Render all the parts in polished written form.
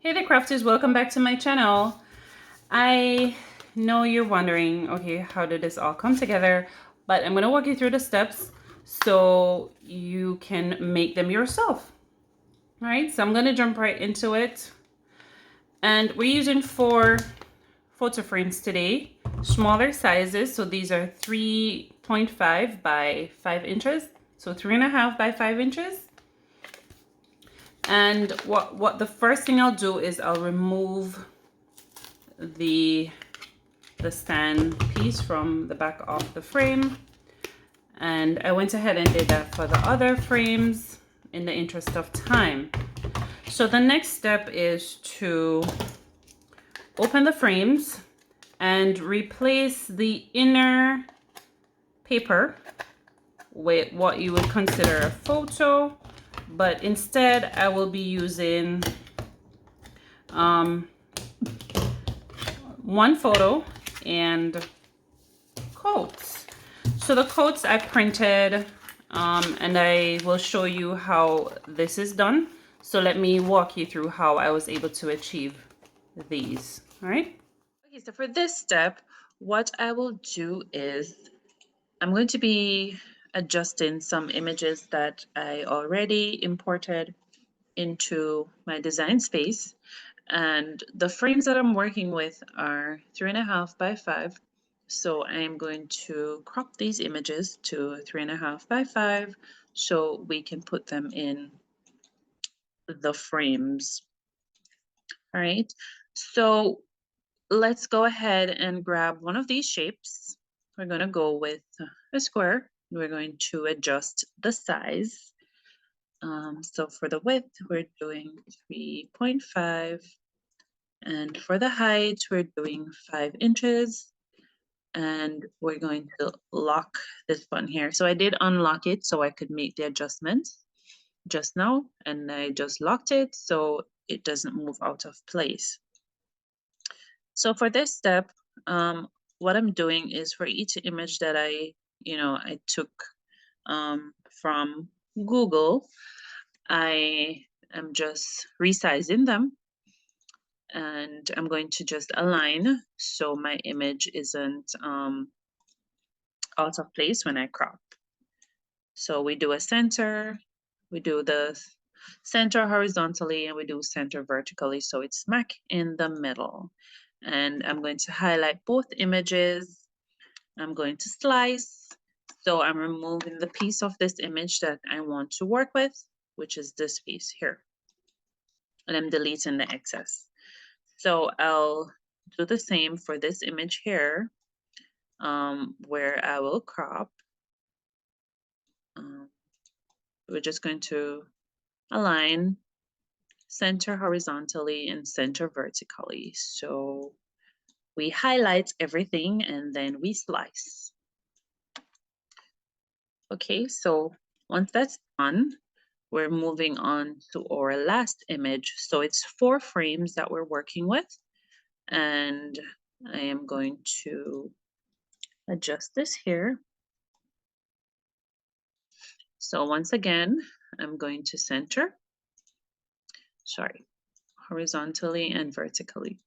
Hey there crafters, welcome back to my channel. I know you're wondering, okay, how did this all come together? But I'm gonna walk you through the steps so you can make them yourself. All right, so I'm gonna jump right into it. And we're using 4 photo frames today, smaller sizes. So these are 3.5 by 5 inches. So 3.5 by 5 inches. And what the first thing I'll do is I'll remove the stand piece from the back of the frame, and I went ahead and did that for the other frames in the interest of time. So the next step is to open the frames and replace the inner paper with what you would consider a photo, but instead I will be using one photo and quotes. So the quotes I printed, and I will show you how this is done. So let me walk you through how I was able to achieve these. All right. Okay, so for this step, what I will do is I'm going to be adjusting some images that I already imported into my design space. And the frames that I'm working with are 3.5 by 5. So I'm going to crop these images to 3.5 by 5 so we can put them in the frames. All right. So let's go ahead and grab one of these shapes. We're going to go with a square. We're going to adjust the size. So for the width, we're doing 3.5. And for the height, we're doing 5 inches. And we're going to lock this button here. So I did unlock it so I could make the adjustments just now. And I just locked it so it doesn't move out of place. So for this step, what I'm doing is for each image that I took from Google, I am just resizing them, and I'm going to just align so my image isn't out of place when I crop. So we do a center, we do the center horizontally, and we do center vertically, so it's smack in the middle. And I'm going to highlight both images. I'm going to slice. So I'm removing the piece of this image that I want to work with, which is this piece here. And I'm deleting the excess. So I'll do the same for this image here, where I will crop. We're just going to align center horizontally and center vertically. So we highlight everything and then we slice. Okay, so once that's done, we're moving on to our last image. So it's 4 frames that we're working with. And I am going to adjust this here. So once again, I'm going to center, horizontally and vertically.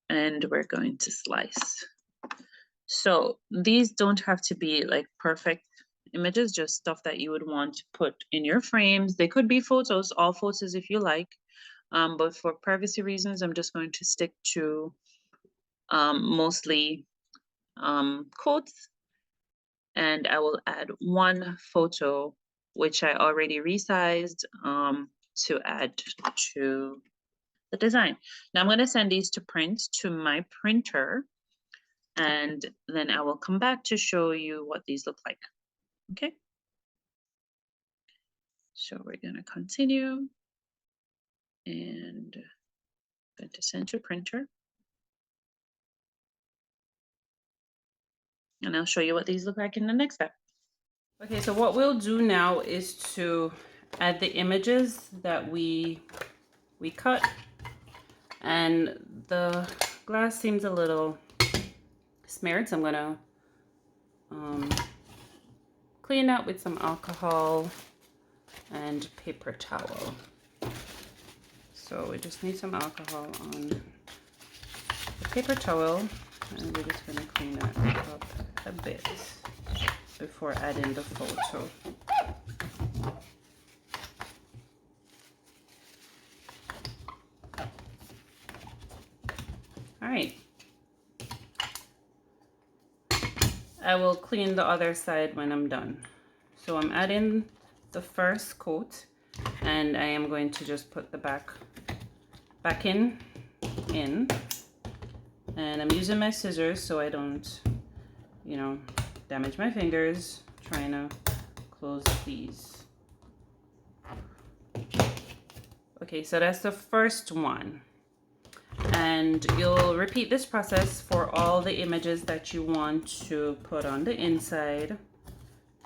And we're going to slice. So these don't have to be like perfect images, just stuff that you would want to put in your frames. They could be photos, all photos if you like. But for privacy reasons, I'm just going to stick to mostly quotes. And I will add one photo, which I already resized to add to the design. Now I'm going to send these to print to my printer, and then I will come back to show you what these look like. Okay. So we're going to continue and going to send to printer. And I'll show you what these look like in the next step. Okay, so what we'll do now is to add the images that we cut. And the glass seems a little smeared, so I'm gonna clean up with some alcohol and paper towel. So we just need some alcohol on the paper towel, and we're just gonna clean that up a bit before adding the photo. All right. I will clean the other side when I'm done. So I'm adding the first coat, and I am going to just put the back in, and I'm using my scissors so I don't, you know, damage my fingers trying to close these. Okay, so that's the first one. And you'll repeat this process for all the images that you want to put on the inside.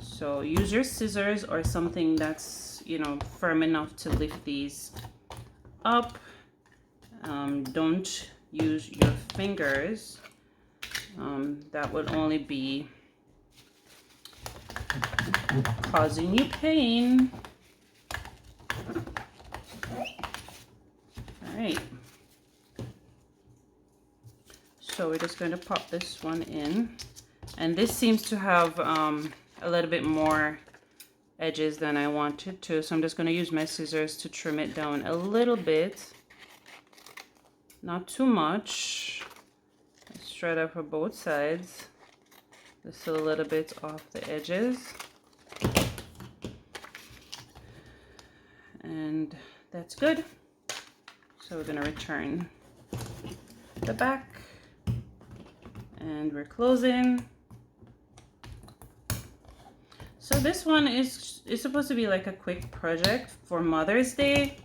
So use your scissors or something that's, you know, firm enough to lift these up. Don't use your fingers. That would only be causing you pain. All right. So we're just going to pop this one in, and this seems to have a little bit more edges than I wanted to, so I'm just going to use my scissors to trim it down a little bit, not too much. Let's try that for both sides, just a little bit off the edges, and that's good. So we're going to return the back. And we're closing. So this one is supposed to be like a quick project for Mother's Day.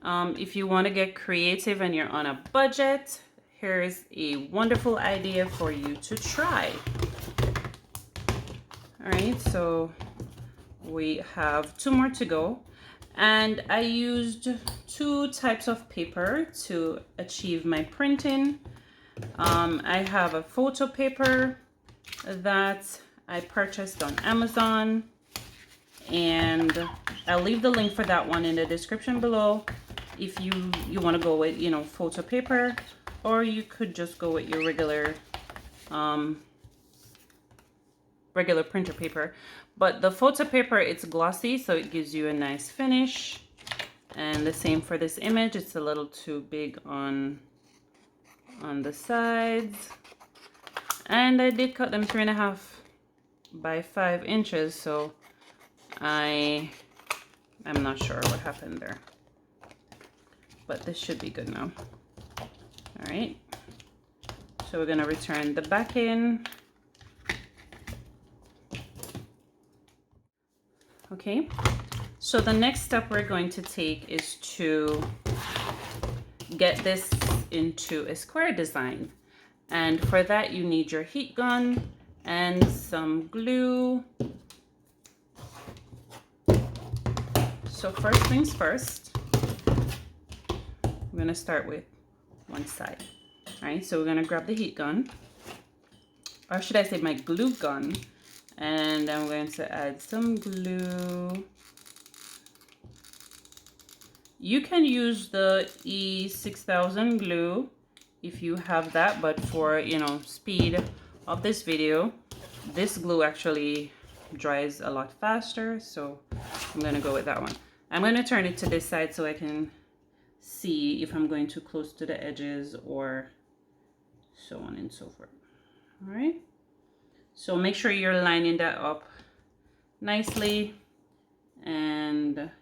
If you want to get creative and you're on a budget, here's a wonderful idea for you to try. All right, so we have 2 more to go, and I used 2 types of paper to achieve my printing. I have a photo paper that I purchased on Amazon, and I'll leave the link for that one in the description below if you want to go with, you know, photo paper, or you could just go with your regular printer paper. But the photo paper, it's glossy, so it gives you a nice finish. And the same for this image, it's a little too big on the sides, and I did cut them 3.5 by 5 inches, so I'm not sure what happened there, but this should be good now. All right, so we're going to return the back in. Okay, so the next step we're going to take is to get this into a square design, and for that you need your heat gun and some glue. So first things first, we're going to start with one side. All right, so we're going to grab the heat gun, or should I say my glue gun, and I'm going to add some glue. You can use the E6000 glue if you have that, but for, you know, speed of this video, this glue actually dries a lot faster, so I'm going to go with that one. I'm going to turn it to this side so I can see if I'm going too close to the edges or so on and so forth. All right, so make sure you're lining that up nicely, and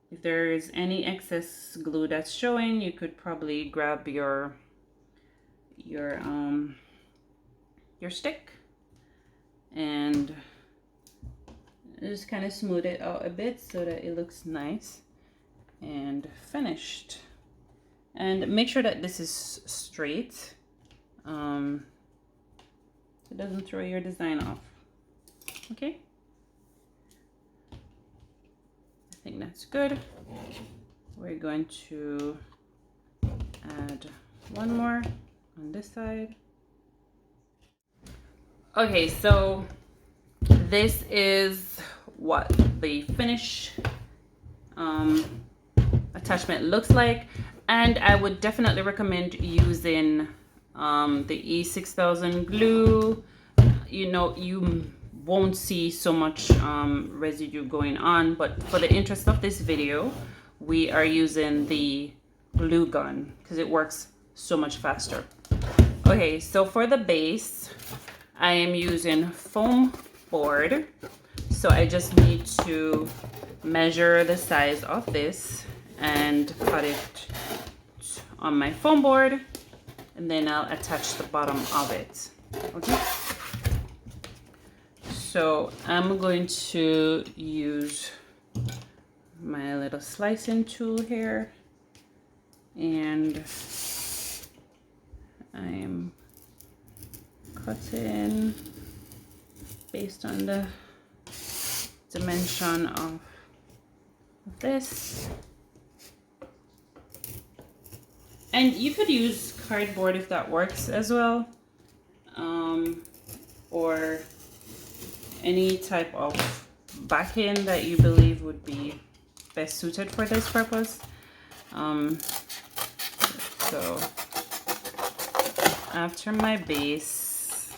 if there is any excess glue that's showing, you could probably grab your stick and just kind of smooth it out a bit so that it looks nice and finished. And make sure that this is straight. It doesn't throw your design off. Okay. I think that's good. We're going to add one more on this side. Okay, so this is what the finish attachment looks like. And I would definitely recommend using the E6000 glue. You know, you won't see so much residue going on, but for the interest of this video, we are using the glue gun because it works so much faster. Okay, so for the base, I am using foam board. So I just need to measure the size of this and cut it on my foam board, and then I'll attach the bottom of it. Okay. So I'm going to use my little slicing tool here, and I'm cutting based on the dimension of this. And you could use cardboard if that works as well, or any type of backing that you believe would be best suited for this purpose. So after my base,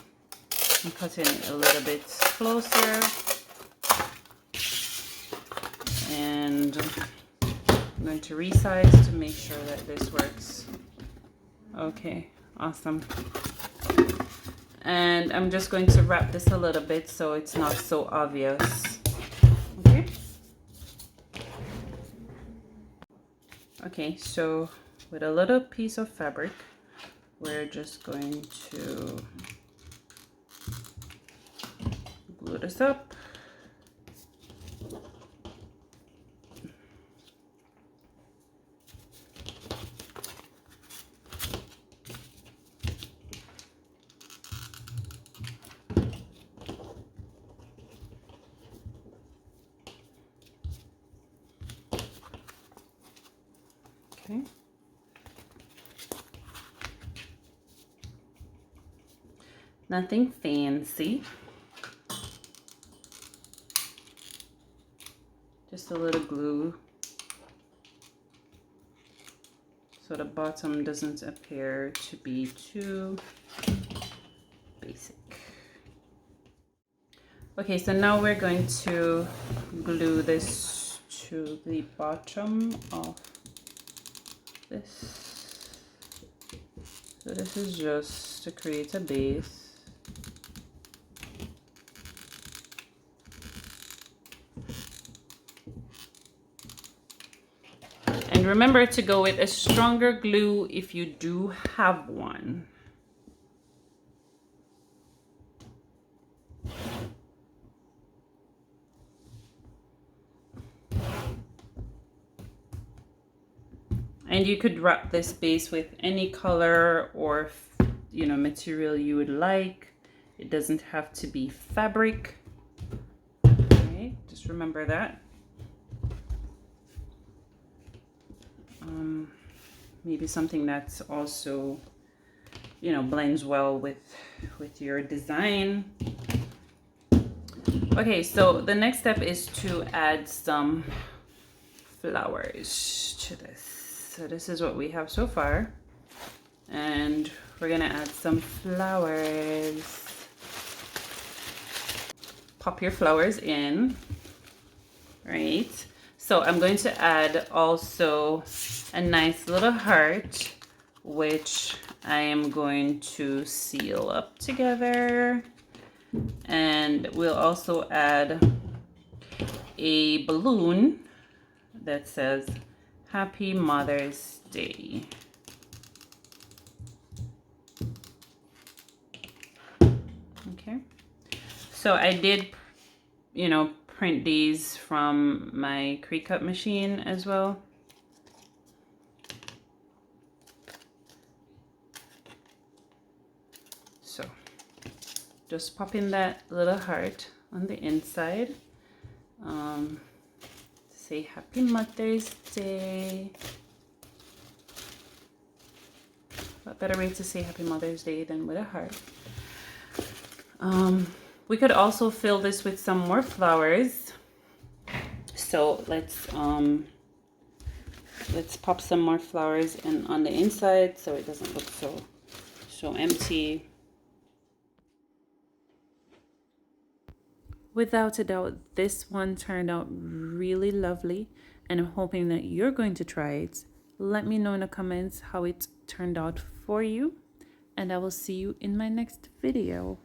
I'm cutting it a little bit closer, and I'm going to resize to make sure that this works. Okay, awesome. And I'm just going to wrap this a little bit so it's not so obvious. Okay. Okay, so with a little piece of fabric, we're just going to glue this up. Okay. Nothing fancy. Just a little glue so the bottom doesn't appear to be too basic. Okay, so now we're going to glue this to the bottom of this. So this is just to create a base. And remember to go with a stronger glue if you do have one. And you could wrap this base with any color or, you know, material you would like. It doesn't have to be fabric. Okay, just remember that. Maybe something that's also, you know, blends well with your design. Okay, so the next step is to add some flowers to this. So this is what we have so far, and we're gonna add some flowers. Pop your flowers in, right? So I'm going to add also a nice little heart, which I am going to seal up together. And we'll also add a balloon that says Happy Mother's Day. Okay, so I did, you know, print these from my Cricut machine as well. So just pop in that little heart on the inside. Say Happy Mother's Day. What better way to say Happy Mother's Day than with a heart? We could also fill this with some more flowers. So let's let's pop some more flowers in on the inside so it doesn't look so empty. Without a doubt, this one turned out really lovely, and I'm hoping that you're going to try it. Let me know in the comments how it turned out for you, and I will see you in my next video.